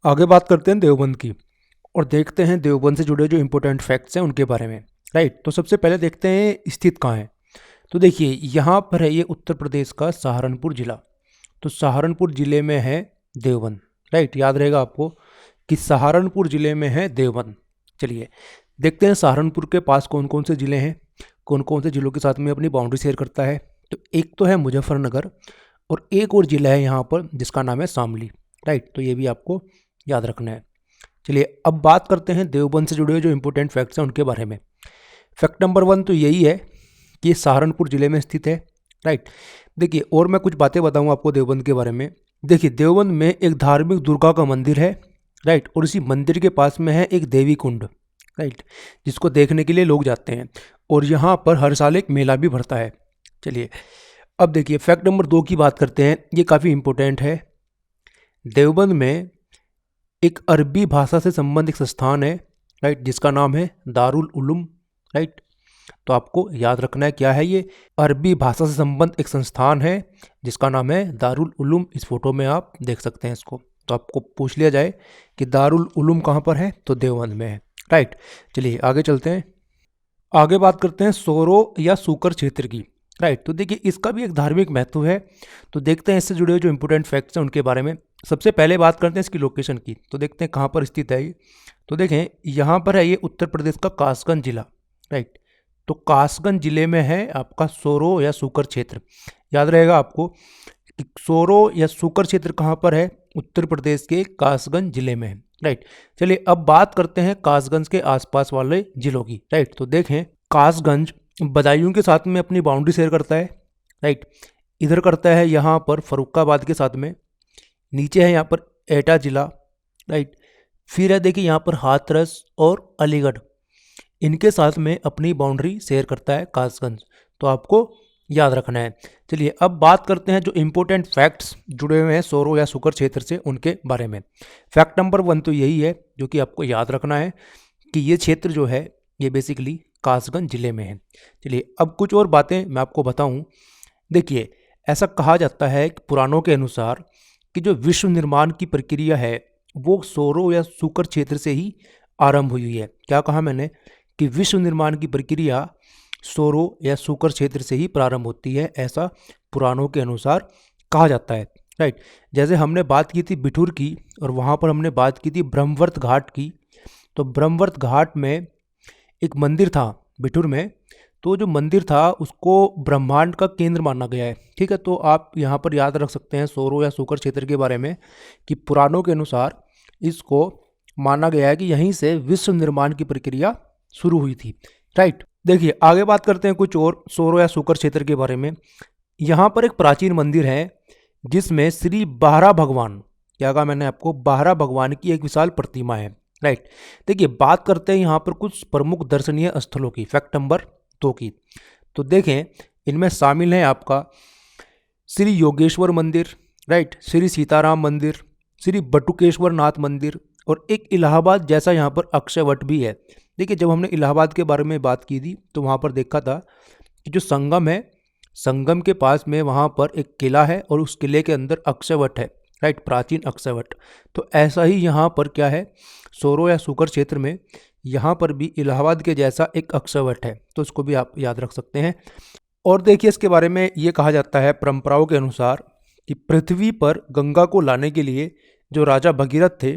आगे बात करते हैं देवबंद की और देखते हैं देवबंद से जुड़े जो इम्पोर्टेंट फैक्ट्स हैं उनके बारे में। राइट, तो सबसे पहले देखते हैं स्थित कहाँ है। तो देखिए यहाँ पर है ये उत्तर प्रदेश का सहारनपुर जिला। तो सहारनपुर जिले में है देवबंद। राइट, याद रहेगा आपको कि सहारनपुर जिले में है देवबंद। चलिए देखते हैं सहारनपुर के पास कौन कौन से ज़िले हैं, कौन कौन से ज़िलों के साथ में अपनी बाउंड्री शेयर करता है। तो एक तो है मुजफ्फरनगर और एक और ज़िला है यहाँ पर जिसका नाम है शामली। राइट, तो ये भी आपको याद रखना है। चलिए अब बात करते हैं देवबंद से जुड़े हुए जो इंपॉर्टेंट फैक्ट्स हैं उनके बारे में। फैक्ट नंबर 1 तो यही है कि ये सहारनपुर ज़िले में स्थित है। राइट, देखिए और मैं कुछ बातें बताऊँ आपको देवबंद के बारे में। देखिए देवबंद में एक धार्मिक दुर्गा का मंदिर है। राइट, और इसी मंदिर के पास में है एक देवी कुंड। राइट, जिसको देखने के लिए लोग जाते हैं और यहाँ पर हर साल एक मेला भी भरता है। चलिए अब देखिए फैक्ट नंबर 2 की बात करते हैं। ये काफ़ी इम्पोर्टेंट है। देवबंद में एक अरबी भाषा से संबंधित एक संस्थान है। राइट, जिसका नाम है दारुल उलूम। राइट, तो आपको याद रखना है क्या है ये, अरबी भाषा से संबंधित एक संस्थान है जिसका नाम है दारुल उलूम। इस फोटो में आप देख सकते हैं इसको। तो आपको पूछ लिया जाए कि दारुल उलूम कहाँ पर है, तो देवबंद में है। राइट, चलिए आगे चलते हैं। आगे बात करते हैं सोरो या सूकर क्षेत्र की। राइट, तो देखिए इसका भी एक धार्मिक महत्व है। तो देखते हैं इससे जुड़े हुए जो इंपॉर्टेंट फैक्ट्स हैं उनके बारे में। सबसे पहले बात करते हैं इसकी लोकेशन की। तो देखते हैं कहाँ पर स्थित है ये। तो देखें यहाँ पर है ये उत्तर प्रदेश का कासगंज जिला। राइट, तो कासगंज जिले में है आपका सोरो या सूकर क्षेत्र। याद रहेगा आपको कि सोरो या सूकर क्षेत्र कहाँ पर है, उत्तर प्रदेश के कासगंज जिले में है। राइट, चलिए अब बात करते हैं कासगंज के आसपास वाले जिलों की। राइट, तो देखें कासगंज बदायूं के साथ में अपनी बाउंड्री शेयर करता है। राइट, इधर करता है यहाँ पर फरुखाबाद के साथ में, नीचे है यहाँ पर एटा जिला। राइट, फिर है देखिए यहाँ पर हाथरस और अलीगढ़, इनके साथ में अपनी बाउंड्री शेयर करता है कासगंज। तो आपको याद रखना है। चलिए अब बात करते हैं जो इम्पोर्टेंट फैक्ट्स जुड़े हुए हैं सोरो या सूकर क्षेत्र से उनके बारे में। फैक्ट नंबर 1 तो यही है जो कि आपको याद रखना है कि ये क्षेत्र जो है ये बेसिकली कासगंज जिले में है। चलिए अब कुछ और बातें मैं आपको बताऊं। देखिए ऐसा कहा जाता है कि पुराणों के अनुसार कि जो विश्व निर्माण की प्रक्रिया है वो सोरो या सूकर क्षेत्र से ही आरंभ हुई है। क्या कहा मैंने कि विश्व निर्माण की प्रक्रिया सोरो या सूकर क्षेत्र से ही प्रारंभ होती है, ऐसा पुराणों के अनुसार कहा जाता है। राइट, जैसे हमने बात की थी बिठूर की और वहाँ पर हमने बात की थी ब्रह्मवर्त घाट की। तो ब्रह्मवर्त घाट में एक मंदिर था बिठूर में, तो जो मंदिर था उसको ब्रह्मांड का केंद्र माना गया है। ठीक है, तो आप यहाँ पर याद रख सकते हैं सोरो या सूकर क्षेत्र के बारे में कि पुराणों के अनुसार इसको माना गया है कि यहीं से विश्व निर्माण की प्रक्रिया शुरू हुई थी। राइट, देखिए आगे बात करते हैं कुछ और सोरो या सूकर क्षेत्र के बारे में। यहाँ पर एक प्राचीन मंदिर है जिसमें श्री बाहरा भगवान, क्या कहा मैंने आपको, बाहरा भगवान की एक विशाल प्रतिमा है। राइट, देखिए बात करते हैं यहाँ पर कुछ प्रमुख दर्शनीय स्थलों की। फैक्ट नंबर 2 की। तो देखें इनमें शामिल है आपका श्री योगेश्वर मंदिर। राइट, श्री सीताराम मंदिर, श्री बटुकेश्वर नाथ मंदिर और एक इलाहाबाद जैसा यहाँ पर अक्षयवट भी है। देखिए जब हमने इलाहाबाद के बारे में बात की थी तो वहाँ पर देखा था कि जो संगम है, संगम के पास में वहाँ पर एक किला है और उस किले के अंदर अक्षयवट है। राइट, प्राचीन अक्षयवट। तो ऐसा ही यहाँ पर क्या है, सोरो या सूकर क्षेत्र में यहाँ पर भी इलाहाबाद के जैसा एक अक्षयवट है, तो इसको भी आप याद रख सकते हैं। और देखिए इसके बारे में ये कहा जाता है परंपराओं के अनुसार कि पृथ्वी पर गंगा को लाने के लिए जो राजा भगीरथ थे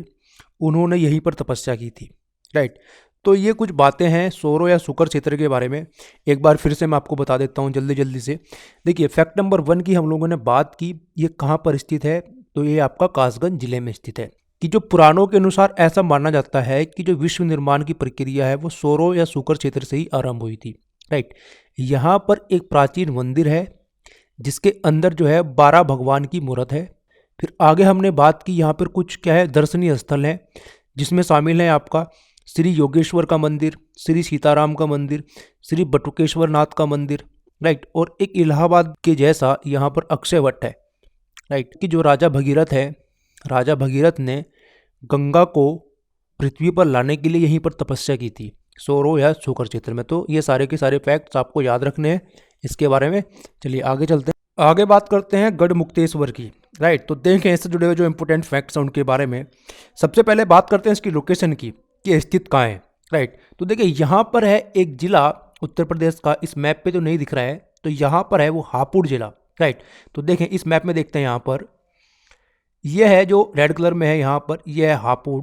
उन्होंने यहीं पर तपस्या की थी। राइट, तो ये कुछ बातें हैं सोरो या सूकर क्षेत्र के बारे में। एक बार फिर से मैं आपको बता देता हूँ जल्दी जल्दी से। देखिए फैक्ट नंबर 1 की हम लोगों ने बात की, ये कहाँ पर स्थित है, तो ये आपका कासगंज जिले में स्थित है। कि जो पुराणों के अनुसार ऐसा माना जाता है कि जो विश्व निर्माण की प्रक्रिया है वो सोरो या सूकर क्षेत्र से ही आरंभ हुई थी। राइट, यहाँ पर एक प्राचीन मंदिर है जिसके अंदर जो है 12 भगवान की मूर्त है। फिर आगे हमने बात की यहाँ पर कुछ क्या है दर्शनीय स्थल हैं जिसमें शामिल है आपका श्री योगेश्वर का मंदिर, श्री सीताराम का मंदिर, श्री बटुकेश्वर नाथ का मंदिर। राइट, और एक इलाहाबाद के जैसा यहाँ पर अक्षयवट है। राइट, कि जो राजा भगीरथ है, राजा भगीरथ ने गंगा को पृथ्वी पर लाने के लिए यहीं पर तपस्या की थी सोरो या सूकर क्षेत्र में। तो ये सारे के सारे फैक्ट्स आपको याद रखने हैं इसके बारे में। चलिए आगे चलते हैं। आगे बात करते हैं गढ़मुक्तेश्वर की। राइट, तो देखें इससे जुड़े हुए जो इंपॉर्टेंट फैक्ट्स हैं उनके बारे में। सबसे पहले बात करते हैं इसकी लोकेशन की कि स्थित कहाँ है। राइट, तो देखिए यहाँ पर है एक जिला उत्तर प्रदेश का, इस मैप पे तो नहीं दिख रहा है, तो यहाँ पर है वो हापुड़ जिला। राइट, तो देखें इस मैप में देखते हैं, यहाँ पर यह है जो रेड कलर में है, यहाँ पर यह है हापुड़।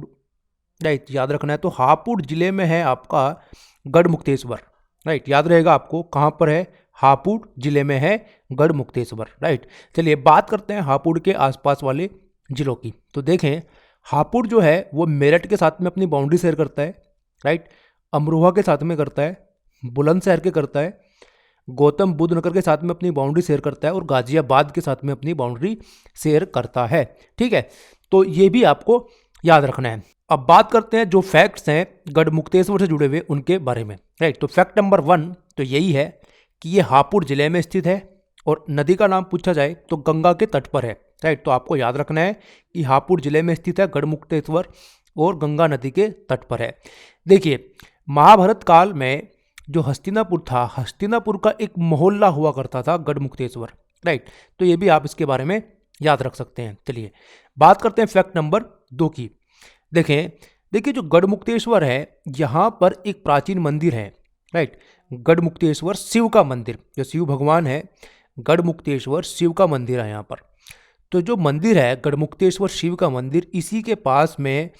राइट, याद रखना है। तो हापुड़ जिले में है आपका गढ़मुक्तेश्वर। राइट, याद रहेगा आपको कहाँ पर है, हापुड़ जिले में है गढ़मुक्तेश्वर। राइट, चलिए बात करते हैं हापुड़ के आसपास वाले जिलों की। तो देखें हापुड़ जो है वो मेरठ के साथ में अपनी बाउंड्री शेयर करता है। राइट, अमरोहा के साथ में करता है, बुलंदशहर के करता है, गौतम बुद्ध नगर के साथ में अपनी बाउंड्री शेयर करता है, और गाजियाबाद के साथ में अपनी बाउंड्री शेयर करता है। ठीक है, तो ये भी आपको याद रखना है। अब बात करते हैं जो फैक्ट्स हैं गढ़मुक्तेश्वर से जुड़े हुए उनके बारे में। राइट, तो फैक्ट नंबर 1 तो यही है कि ये हापुड़ जिले में स्थित है, और नदी का नाम पूछा जाए तो गंगा के तट पर है। राइट, तो आपको याद रखना है कि हापुड़ जिले में स्थित है गढ़मुक्तेश्वर और गंगा नदी के तट पर है। देखिए महाभारत काल में जो हस्तिनापुर था, हस्तिनापुर का एक मोहल्ला हुआ करता था गढ़मुक्तेश्वर। राइट, तो ये भी आप इसके बारे में याद रख सकते हैं। चलिए बात करते हैं फैक्ट नंबर 2 की। देखिए जो गढ़मुक्तेश्वर है यहाँ पर एक प्राचीन मंदिर है। राइट, गढ़मुक्तेश्वर शिव का मंदिर, जो शिव भगवान है, गढ़मुक्तेश्वर शिव का मंदिर है यहाँ पर। तो जो मंदिर है गढ़मुक्तेश्वर शिव का मंदिर, इसी के पास में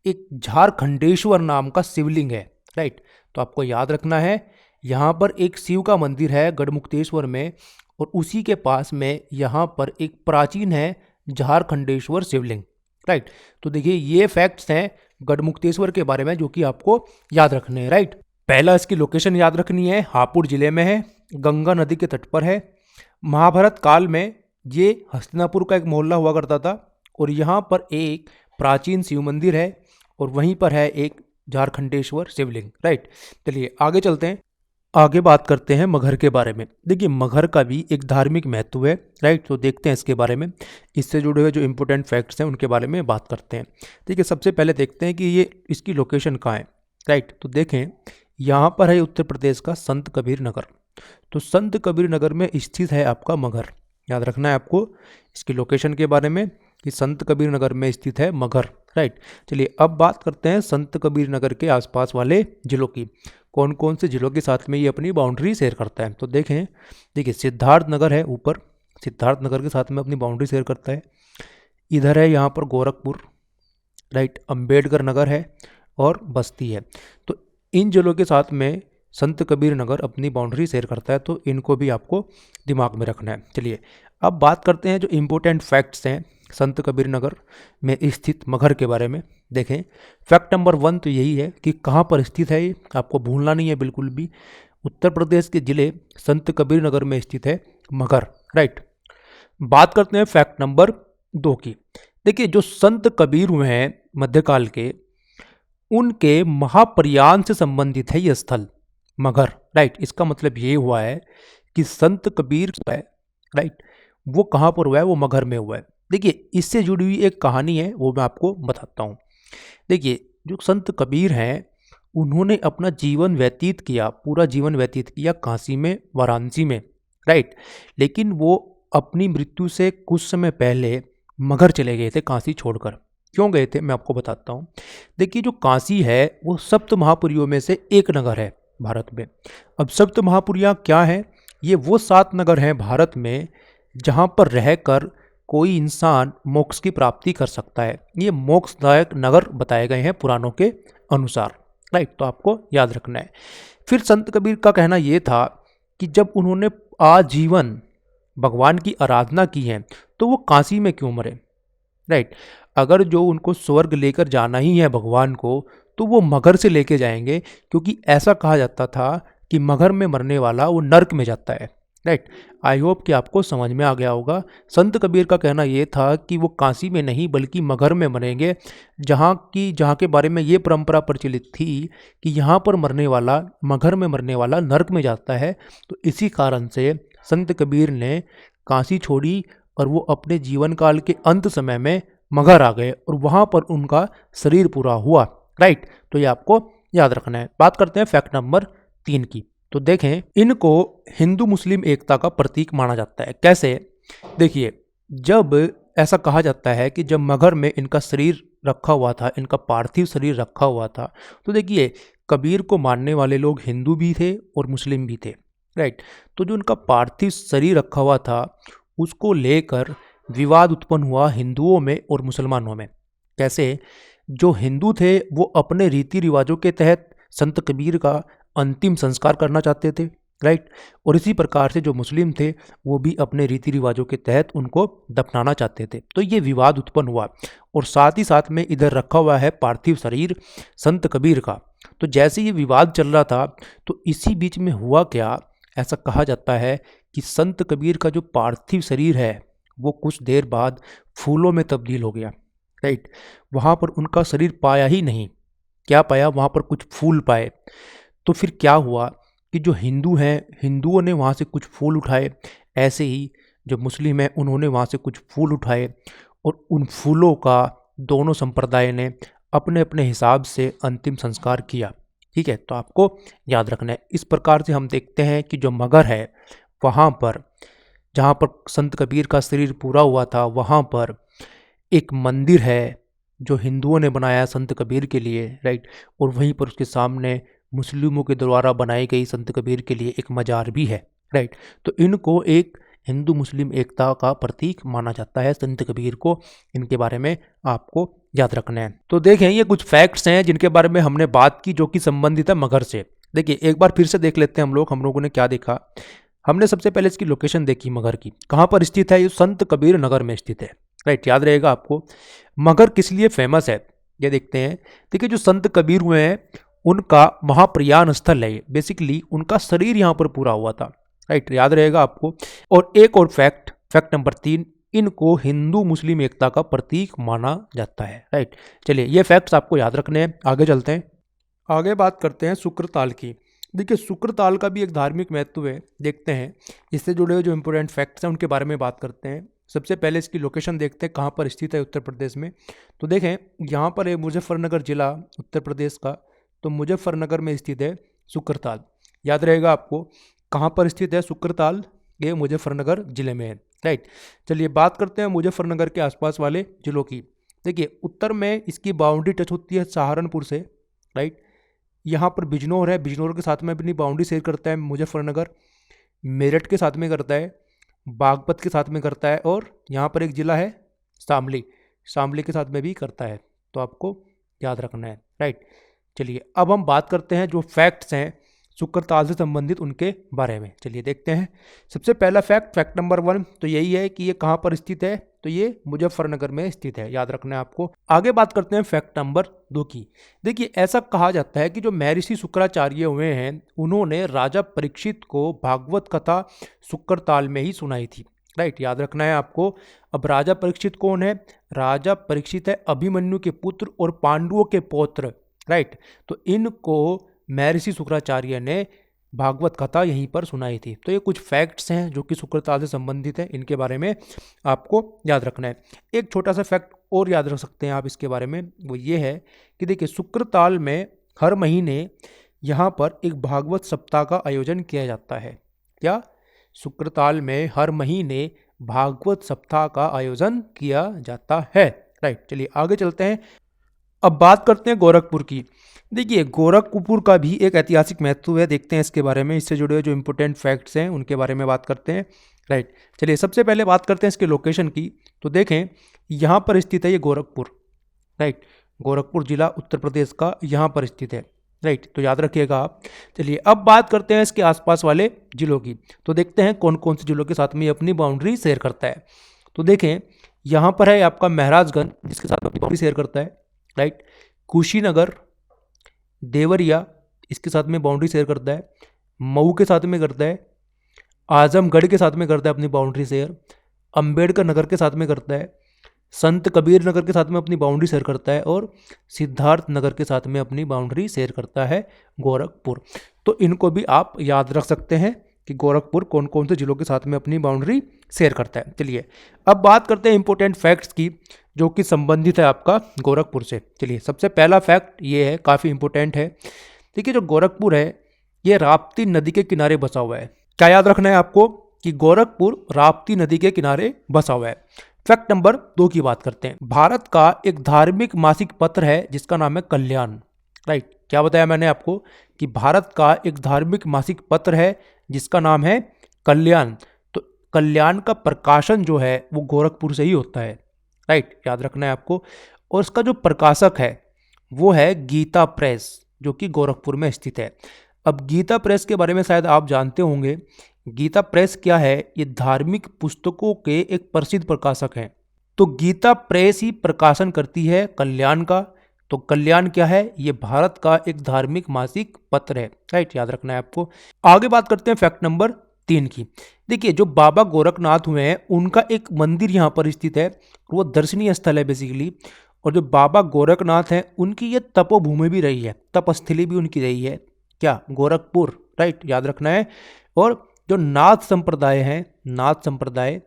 एक झारखंडेश्वर नाम का शिवलिंग है। राइट, तो आपको याद रखना है यहाँ पर एक शिव का मंदिर है गढ़मुक्तेश्वर में, और उसी के पास में यहाँ पर एक प्राचीन है झारखंडेश्वर शिवलिंग। राइट, तो देखिए ये फैक्ट्स हैं गढ़मुक्तेश्वर के बारे में जो कि आपको याद रखने हैं। राइट, पहला इसकी लोकेशन याद रखनी है, हापुड़ जिले में है, गंगा नदी के तट पर है। महाभारत काल में ये हस्तिनापुर का एक मोहल्ला हुआ करता था, और यहाँ पर एक प्राचीन शिव मंदिर है, और वहीं पर है एक झारखंडेश्वर शिवलिंग। राइट, चलिए आगे चलते हैं, आगे बात करते हैं मगहर के बारे में। देखिए मगहर का भी एक धार्मिक महत्व है। राइट, तो देखते हैं इसके बारे में, इससे जुड़े हुए जो इंपॉर्टेंट फैक्ट्स हैं उनके बारे में बात करते हैं। देखिए सबसे पहले देखते हैं कि ये इसकी लोकेशन कहाँ है। राइट, तो देखें यहाँ पर है उत्तर प्रदेश का संत कबीर नगर। तो संत कबीर नगर में स्थित है आपका मगहर। याद रखना है आपको इसकी लोकेशन के बारे में कि संत कबीर नगर में स्थित है मगहर। राइट, चलिए अब बात करते हैं संत कबीर नगर के आसपास वाले जिलों की, कौन कौन से जिलों के साथ में ये अपनी बाउंड्री शेयर करता है। तो देखिए सिद्धार्थ नगर है ऊपर, सिद्धार्थ नगर के साथ में अपनी बाउंड्री शेयर करता है। इधर है यहाँ पर गोरखपुर। राइट, अंबेडकर नगर है और बस्ती है। तो इन जिलों के साथ में संत कबीर नगर अपनी बाउंड्री शेयर करता है, तो इनको भी आपको दिमाग में रखना है। चलिए अब बात करते हैं जो इम्पोर्टेंट फैक्ट्स हैं संत कबीर नगर में स्थित मगहर के बारे में। देखें फैक्ट नंबर 1 तो यही है कि कहाँ पर स्थित है, ये आपको भूलना नहीं है बिल्कुल भी। उत्तर प्रदेश के जिले संत कबीर नगर में स्थित है मगहर। राइट, बात करते हैं फैक्ट नंबर 2 की। देखिए जो संत कबीर हुए हैं मध्यकाल के, उनके महाप्रयाण से संबंधित है यह स्थल मगहर। राइट, इसका मतलब ये हुआ है कि संत कबीर है, राइट, वो कहाँ पर हुआ है, वो मगहर में हुआ है। देखिए इससे जुड़ी हुई एक कहानी है, वो मैं आपको बताता हूँ। देखिए जो संत कबीर हैं उन्होंने अपना जीवन व्यतीत किया, पूरा जीवन व्यतीत किया काशी में, वाराणसी में। राइट, लेकिन वो अपनी मृत्यु से कुछ समय पहले मगहर चले गए थे काशी छोड़कर। क्यों गए थे मैं आपको बताता हूँ। देखिए जो काशी है वो सप्त महापुरियों में से एक नगर है भारत में। अब सप्त महापुरियाँ क्या हैं, ये वो 7 नगर हैं भारत में जहाँ पर रहकर कोई इंसान मोक्ष की प्राप्ति कर सकता है। ये मोक्षदायक नगर बताए गए हैं पुराणों के अनुसार। राइट, तो आपको याद रखना है। फिर संत कबीर का कहना ये था कि जब उन्होंने आजीवन भगवान की आराधना की है तो वो काशी में क्यों मरे। राइट, अगर जो उनको स्वर्ग लेकर जाना ही है भगवान को, तो वो मगहर से लेके जाएंगे, क्योंकि ऐसा कहा जाता था कि मगहर में मरने वाला वो नर्क में जाता है। राइट, आई होप कि आपको समझ में आ गया होगा। संत कबीर का कहना ये था कि वो काशी में नहीं बल्कि मगहर में मरेंगे, जहाँ के बारे में ये परंपरा प्रचलित थी कि यहाँ पर मरने वाला, मगहर में मरने वाला नर्क में जाता है। तो इसी कारण से संत कबीर ने काशी छोड़ी और वो अपने जीवन काल के अंत समय में मगहर आ गए और वहाँ पर उनका शरीर पूरा हुआ। राइट, तो ये आपको याद रखना है। बात करते हैं फैक्ट नंबर 3 की। तो देखें इनको हिंदू मुस्लिम एकता का प्रतीक माना जाता है। कैसे, देखिए, जब ऐसा कहा जाता है कि जब मगहर में इनका शरीर रखा हुआ था, इनका पार्थिव शरीर रखा हुआ था, तो देखिए कबीर को मानने वाले लोग हिंदू भी थे और मुस्लिम भी थे, राइट। तो जो उनका पार्थिव शरीर रखा हुआ था उसको लेकर विवाद उत्पन्न हुआ हिंदुओं में और मुसलमानों में। कैसे? जो हिंदू थे वो अपने रीति रिवाजों के तहत संत कबीर का अंतिम संस्कार करना चाहते थे, राइट। और इसी प्रकार से जो मुस्लिम थे वो भी अपने रीति रिवाजों के तहत उनको दफनाना चाहते थे। तो ये विवाद उत्पन्न हुआ और साथ ही साथ में इधर रखा हुआ है पार्थिव शरीर संत कबीर का। तो जैसे ये विवाद चल रहा था तो इसी बीच में हुआ क्या, ऐसा कहा जाता है कि संत कबीर का जो पार्थिव शरीर है वो कुछ देर बाद फूलों में तब्दील हो गया, राइट। वहाँ पर उनका शरीर पाया ही नहीं। क्या पाया? वहाँ पर कुछ फूल पाए। तो फिर क्या हुआ कि जो हिंदू हैं हिंदुओं ने वहाँ से कुछ फूल उठाए, ऐसे ही जो मुस्लिम हैं उन्होंने वहाँ से कुछ फूल उठाए और उन फूलों का दोनों संप्रदाय ने अपने अपने हिसाब से अंतिम संस्कार किया। ठीक है, तो आपको याद रखना है। इस प्रकार से हम देखते हैं कि जो मगहर है वहाँ पर, जहाँ पर संत कबीर का शरीर पूरा हुआ था, वहाँ पर एक मंदिर है जो हिंदुओं ने बनाया संत कबीर के लिए, राइट। और वहीं पर उसके सामने मुस्लिमों के द्वारा बनाई गई संत कबीर के लिए एक मजार भी है, राइट। तो इनको एक हिंदू मुस्लिम एकता का प्रतीक माना जाता है संत कबीर को। इनके बारे में आपको याद रखना है। तो देखें, ये कुछ फैक्ट्स हैं जिनके बारे में हमने बात की जो कि संबंधित है मगहर से। देखिए एक बार फिर से देख लेते हैं हम लोगों ने क्या देखा। हमने सबसे पहले इसकी लोकेशन देखी मगहर की, कहाँ पर स्थित है, ये संत कबीर नगर में स्थित है, राइट। याद रहेगा आपको। मगहर किस लिए फेमस है ये देखते हैं। देखिए जो संत कबीर हुए हैं उनका महाप्रयाण स्थल है, बेसिकली उनका शरीर यहाँ पर पूरा हुआ था, राइट। याद रहेगा आपको। और एक और फैक्ट नंबर 3, इनको हिंदू मुस्लिम एकता का प्रतीक माना जाता है, राइट। चलिए ये फैक्ट्स आपको याद रखने हैं। आगे चलते हैं, आगे बात करते हैं शुक्रताल की। देखिए शुक्रताल का भी एक धार्मिक महत्व है, देखते हैं। इससे जुड़े हुए जो इंपॉर्टेंट फैक्ट्स हैं उनके बारे में बात करते हैं। सबसे पहले इसकी लोकेशन देखते हैं कहाँ पर स्थित है उत्तर प्रदेश में। तो देखें यहाँ पर है मुजफ्फरनगर जिला उत्तर प्रदेश का। तो मुजफ्फरनगर में स्थित है शुक्रताल। याद रहेगा आपको कहाँ पर स्थित है शुक्रताल, ये मुजफ्फरनगर जिले में है, राइट। चलिए बात करते हैं मुजफ्फरनगर के आसपास वाले जिलों की। देखिए उत्तर में इसकी बाउंड्री टच होती है सहारनपुर से, राइट। यहाँ पर बिजनौर है, बिजनौर के साथ में अपनी बाउंड्री शेयर करता है मुजफ्फरनगर। मेरठ के साथ में करता है, बागपत के साथ में करता है, और यहाँ पर एक ज़िला है शामली, शामली के साथ में भी करता है। तो आपको याद रखना है, राइट। चलिए अब हम बात करते हैं जो फैक्ट्स हैं शुक्रताल से संबंधित उनके बारे में। चलिए देखते हैं। सबसे पहला फैक्ट नंबर 1 तो यही है कि ये कहाँ पर स्थित है, तो ये मुजफ्फरनगर में स्थित है, याद रखना है आपको। आगे बात करते हैं फैक्ट नंबर 2 की। देखिए ऐसा कहा जाता है कि जो महर्षि शुक्राचार्य हुए हैं उन्होंने राजा परीक्षित को भागवत कथा शुक्रताल में ही सुनाई थी, राइट। याद रखना है आपको। अब राजा परीक्षित कौन है? राजा परीक्षित है अभिमन्यु के पुत्र और पांडवों के पौत्र, राइट। तो इनको महर्षि शुक्राचार्य ने भागवत कथा यहीं पर सुनाई थी। तो ये कुछ फैक्ट्स हैं जो कि शुक्रताल से संबंधित है, इनके बारे में आपको याद रखना है। एक छोटा सा फैक्ट और याद रख सकते हैं आप इसके बारे में, वो ये है कि देखिए शुक्रताल में हर महीने यहाँ पर एक भागवत सप्ताह का आयोजन किया जाता है। क्या? शुक्रताल में हर महीने भागवत सप्ताह का आयोजन किया जाता है, राइट। चलिए आगे चलते हैं। अब बात करते हैं गोरखपुर की। देखिए गोरखपुर का भी एक ऐतिहासिक महत्व है, देखते हैं इसके बारे में। इससे जुड़े हुए जो इंपॉर्टेंट फैक्ट्स हैं उनके बारे में बात करते हैं, राइट। चलिए सबसे पहले बात करते हैं इसके लोकेशन की। तो देखें यहाँ पर स्थित है ये गोरखपुर, राइट। गोरखपुर जिला उत्तर प्रदेश का यहाँ पर स्थित है, राइट। तो याद रखिएगा आप। चलिए अब बात करते हैं इसके आसपास वाले जिलों की। तो देखते हैं कौन कौन से जिलों के साथ में ये अपनी बाउंड्री शेयर करता है। तो देखें यहाँ पर है आपका महराजगंज जिसके साथ अपनी बाउंड्री शेयर करता है, राइट। कुशीनगर, देवरिया इसके साथ में बाउंड्री शेयर करता है, मऊ के साथ में करता है, आजमगढ़ के साथ में करता है अपनी बाउंड्री शेयर, अंबेडकर नगर के साथ में करता है, संत कबीर नगर के साथ में अपनी बाउंड्री शेयर करता है, और सिद्धार्थ नगर के साथ में अपनी बाउंड्री शेयर करता है गोरखपुर। तो इनको भी आप याद रख सकते हैं कि गोरखपुर कौन कौन से जिलों के साथ में अपनी बाउंड्री शेयर करता है। चलिए अब बात करते हैं इंपॉर्टेंट फैक्ट्स की जो कि संबंधित है आपका गोरखपुर से। चलिए सबसे पहला फैक्ट ये है, काफ़ी इंपॉर्टेंट है। देखिए जो गोरखपुर है ये राप्ती नदी के किनारे बसा हुआ है। क्या याद रखना है आपको? कि गोरखपुर राप्ती नदी के किनारे बसा हुआ है। फैक्ट नंबर 2 की बात करते हैं। भारत का एक धार्मिक मासिक पत्र है जिसका नाम है कल्याण। राइट, क्या बताया मैंने आपको कि भारत का एक धार्मिक मासिक पत्र है जिसका नाम है कल्याण। तो कल्याण का प्रकाशन जो है वो गोरखपुर से ही होता है। राइट, याद रखना है आपको। और उसका जो प्रकाशक है वो है गीता प्रेस, जो कि गोरखपुर में स्थित है। अब गीता प्रेस के बारे में शायद आप जानते होंगे। गीता प्रेस क्या है? ये धार्मिक पुस्तकों के एक प्रसिद्ध प्रकाशक हैं। तो गीता प्रेस ही प्रकाशन करती है कल्याण का। तो कल्याण क्या है? ये भारत का एक धार्मिक मासिक पत्र है। राइट, याद रखना है आपको। आगे बात करते हैं फैक्ट नंबर 3 की। देखिए, जो बाबा गोरखनाथ हुए हैं उनका एक मंदिर यहाँ पर स्थित है। वो दर्शनीय स्थल है बेसिकली। और जो बाबा गोरखनाथ हैं उनकी ये तपोभूमि भी रही है, तपस्थली भी उनकी रही है। क्या? गोरखपुर। राइट, याद रखना है। और जो नाथ संप्रदाय है, नाथ संप्रदाय,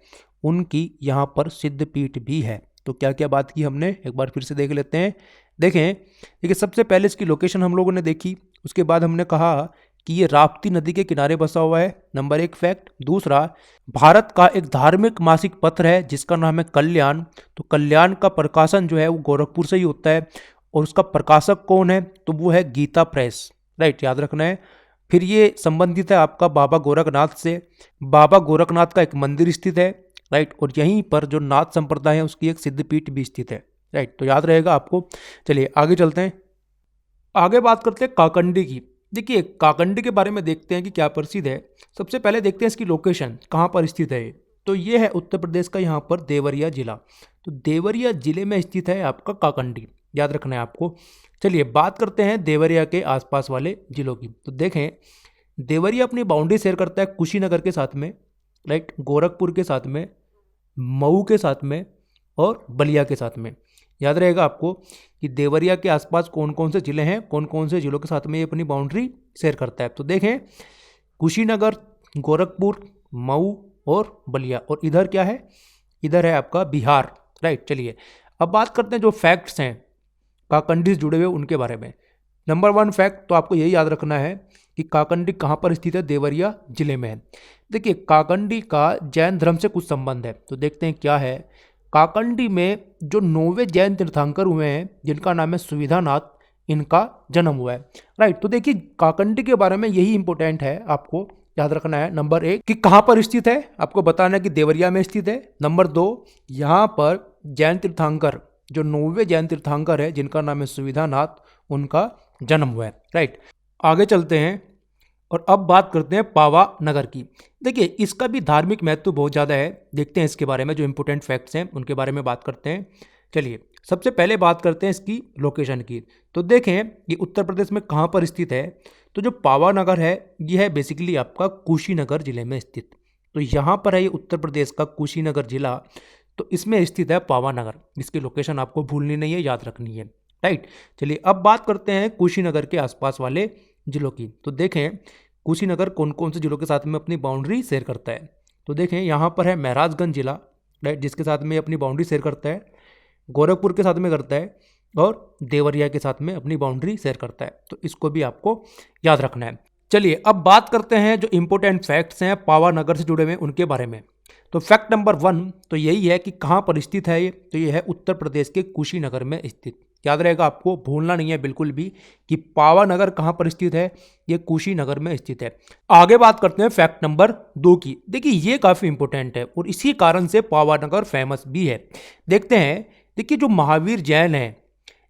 उनकी यहाँ पर सिद्धपीठ भी है। तो क्या क्या बात की हमने, एक बार फिर से देख लेते हैं। देखें, देखिए, सबसे पहले इसकी लोकेशन हम लोगों ने देखी। उसके बाद हमने कहा कि ये राप्ती नदी के किनारे बसा हुआ है, नंबर 1 फैक्ट। दूसरा, भारत का एक धार्मिक मासिक पत्र है जिसका नाम है कल्याण। तो कल्याण का प्रकाशन जो है वो गोरखपुर से ही होता है। और उसका प्रकाशक कौन है? तो वो है गीता प्रेस। राइट, याद रखना है। फिर ये संबंधित है आपका बाबा गोरखनाथ से। बाबा गोरखनाथ का एक मंदिर स्थित है। राइट, और यहीं पर जो नाथ संप्रदाय है उसकी एक सिद्धपीठ भी स्थित है। राइट, तो याद रहेगा आपको। चलिए आगे चलते हैं। आगे बात करते हैं काकंडी की। देखिए, काकंडी के बारे में देखते हैं कि क्या प्रसिद्ध है। सबसे पहले देखते हैं इसकी लोकेशन कहाँ पर स्थित है। तो ये है उत्तर प्रदेश का यहाँ पर देवरिया जिला। तो देवरिया जिले में स्थित है आपका काकंडी, याद रखना है आपको। चलिए बात करते हैं देवरिया के आसपास वाले जिलों की। तो देखें, देवरिया अपनी बाउंड्री शेयर करता है कुशीनगर के साथ में, राइट, गोरखपुर के साथ में, मऊ के साथ में और बलिया के साथ में। याद रहेगा आपको कि देवरिया के आसपास कौन कौन से ज़िले हैं, कौन कौन से ज़िलों के साथ में ये अपनी बाउंड्री शेयर करता है। तो देखें, कुशीनगर, गोरखपुर, मऊ और बलिया। और इधर क्या है? इधर है आपका बिहार। राइट, चलिए अब बात करते हैं जो फैक्ट्स हैं काकंडी से जुड़े हुए उनके बारे में। नंबर 1 फैक्ट तो आपको यही याद रखना है कि काकंडी कहाँ पर स्थित है? देवरिया जिले में है। देखिए, काकंडी का जैन धर्म से कुछ संबंध है। तो देखते हैं क्या है। काकंडी में जो 9वें जैन तीर्थंकर हुए हैं जिनका नाम है सुविधानाथ, इनका जन्म हुआ है। राइट, तो देखिए काकंडी के बारे में यही इंपॉर्टेंट है, आपको याद रखना है। नंबर 1 कि कहाँ पर स्थित है, आपको बताना है कि देवरिया में स्थित है। नंबर 2, यहाँ पर जैन तीर्थंकर, जो 9वें जैन तीर्थंकर है जिनका नाम है सुविधानाथ, उनका जन्म हुआ है। राइट, आगे चलते हैं और अब बात करते हैं पावा नगर की। देखिए, इसका भी धार्मिक महत्व बहुत ज़्यादा है। देखते हैं इसके बारे में, जो इंपॉर्टेंट फैक्ट्स हैं उनके बारे में बात करते हैं। चलिए सबसे पहले बात करते हैं इसकी लोकेशन की। तो देखें ये उत्तर प्रदेश में कहाँ पर स्थित है। तो जो पावा नगर है ये है बेसिकली आपका कुशीनगर जिले में स्थित। तो यहाँ पर है ये उत्तर प्रदेश का कुशीनगर जिला। तो इसमें स्थित है पावा नगर। इसकी लोकेशन आपको भूलनी नहीं है, याद रखनी है। राइट, चलिए अब बात करते हैं कुशीनगर के आसपास वाले जिलों की। तो देखें कुशीनगर कौन कौन से जिलों के साथ में अपनी बाउंड्री शेयर करता है। तो देखें यहाँ पर है महराजगंज जिला, राइट, जिसके साथ में अपनी बाउंड्री शेयर करता है। गोरखपुर के साथ में करता है और देवरिया के साथ में अपनी बाउंड्री शेयर करता है। तो इसको भी आपको याद रखना है। चलिए अब बात करते हैं जो इंपॉर्टेंट फैक्ट्स हैं पावा नगर से जुड़े हुए उनके बारे में। तो फैक्ट नंबर 1 तो यही है कि कहाँ पर स्थित है ये। तो ये है उत्तर प्रदेश के कुशीनगर में स्थित। याद रहेगा आपको, भूलना नहीं है बिल्कुल भी कि पावा नगर कहाँ पर स्थित है। ये कुशीनगर में स्थित है। आगे बात करते हैं फैक्ट नंबर 2 की। देखिए ये काफ़ी इंपॉर्टेंट है और इसी कारण से पावा नगर फेमस भी है। देखते हैं, देखिए जो महावीर जैन हैं,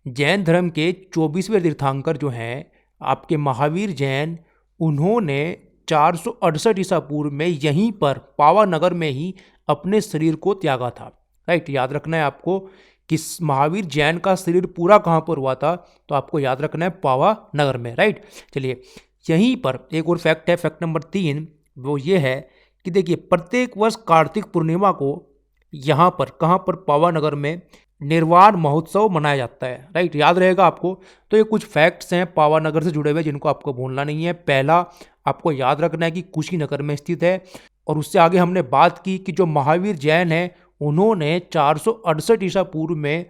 जैन धर्म के 24वें तीर्थंकर जो हैं आपके महावीर जैन, उन्होंने 468 ईसा पूर्व में यहीं पर पावा नगर में ही अपने शरीर को त्यागा था। राइट, याद रखना है आपको कि महावीर जैन का शरीर पूरा कहाँ पर हुआ था। तो आपको याद रखना है पावा नगर में। राइट, चलिए यहीं पर एक और फैक्ट है, फैक्ट नंबर 3, वो ये है कि देखिए प्रत्येक वर्ष कार्तिक पूर्णिमा को यहाँ पर कहाँ पर पावा नगर में निर्वाण महोत्सव मनाया जाता है। राइट, याद रहेगा आपको। तो ये कुछ फैक्ट्स हैं पावा नगर से जुड़े हुए जिनको आपको भूलना नहीं है। पहला आपको याद रखना है कि कुशीनगर में स्थित है। और उससे आगे हमने बात की कि जो महावीर जैन है उन्होंने 468 ईसा पूर्व में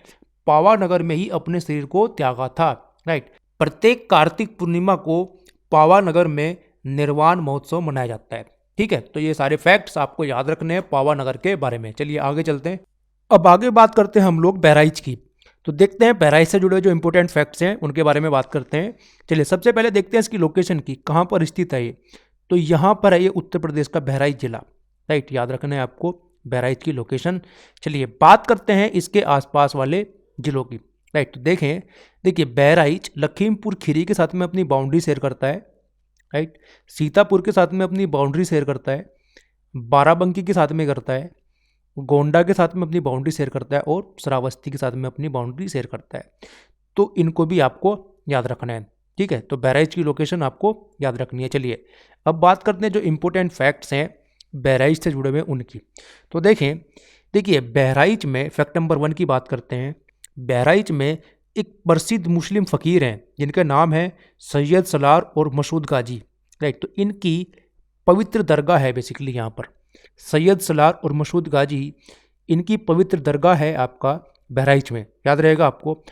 पावा नगर में ही अपने शरीर को त्यागा था। राइट, प्रत्येक कार्तिक पूर्णिमा को पावा नगर में निर्वाण महोत्सव मनाया जाता है। ठीक है, तो ये सारे फैक्ट्स आपको याद रखने हैं पावा नगर के बारे में। चलिए आगे चलते हैं। अब आगे बात करते हैं हम लोग बहराइच की। तो देखते हैं बहराइच से जुड़े जो इंपॉर्टेंट फैक्ट्स हैं उनके बारे में बात करते हैं। चलिए सबसे पहले देखते हैं इसकी लोकेशन की, कहाँ पर स्थित है ये। तो यहाँ पर है ये उत्तर प्रदेश का बहराइच जिला, राइट, याद रखना है आपको बहराइच की लोकेशन। चलिए बात करते हैं इसके आसपास वाले जिलों की, राइट। तो देखिए बहराइच लखीमपुर खीरी के साथ में अपनी बाउंड्री शेयर करता है, राइट। सीतापुर के साथ में अपनी बाउंड्री शेयर करता है, बाराबंकी के साथ में करता है, गोंडा के साथ में अपनी बाउंड्री शेयर करता है और श्रावस्ती के साथ में अपनी बाउंड्री शेयर करता है। तो इनको भी आपको याद रखना है, ठीक है। तो बहराइच की लोकेशन आपको याद रखनी है। चलिए अब बात करते हैं जो इंपॉर्टेंट फैक्ट्स हैं बहराइच से जुड़े हुए उनकी। तो देखिए बहराइच में फैक्ट नंबर 1 की बात करते हैं। बहराइच में एक प्रसिद्ध मुस्लिम फ़कीर हैं जिनका नाम है सैयद सलार और मसूद गाजी, राइट। तो इनकी पवित्र दरगाह है बेसिकली यहाँ पर, सैयद सलार और मसूद गाजी, इनकी पवित्र दरगाह है आपका बहराइच में, याद रहेगा आपको।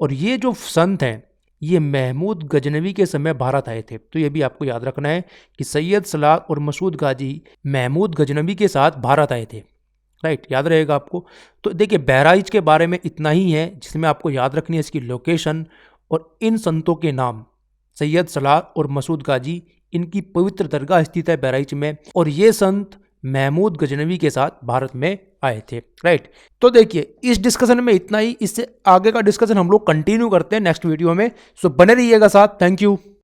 और ये जो संत हैं ये महमूद गजनवी के समय भारत आए थे, तो ये भी आपको याद रखना है कि सैयद सलार और मसूद गाजी महमूद गजनवी के साथ भारत आए थे, राइट, याद रहेगा आपको। तो देखिए बहराइच के बारे में इतना ही है जिसमें आपको याद रखनी है इसकी लोकेशन और इन संतों के नाम, सैयद सलार और मसूद गाजी, इनकी पवित्र दरगाह स्थित है बहराइच में और ये संत महमूद गजनवी के साथ भारत में आए थे, राइट। तो देखिए इस डिस्कशन में इतना ही, इससे आगे का डिस्कशन हम लोग कंटिन्यू करते हैं नेक्स्ट वीडियो में। सो बने रहिएगा साथ। Thank you.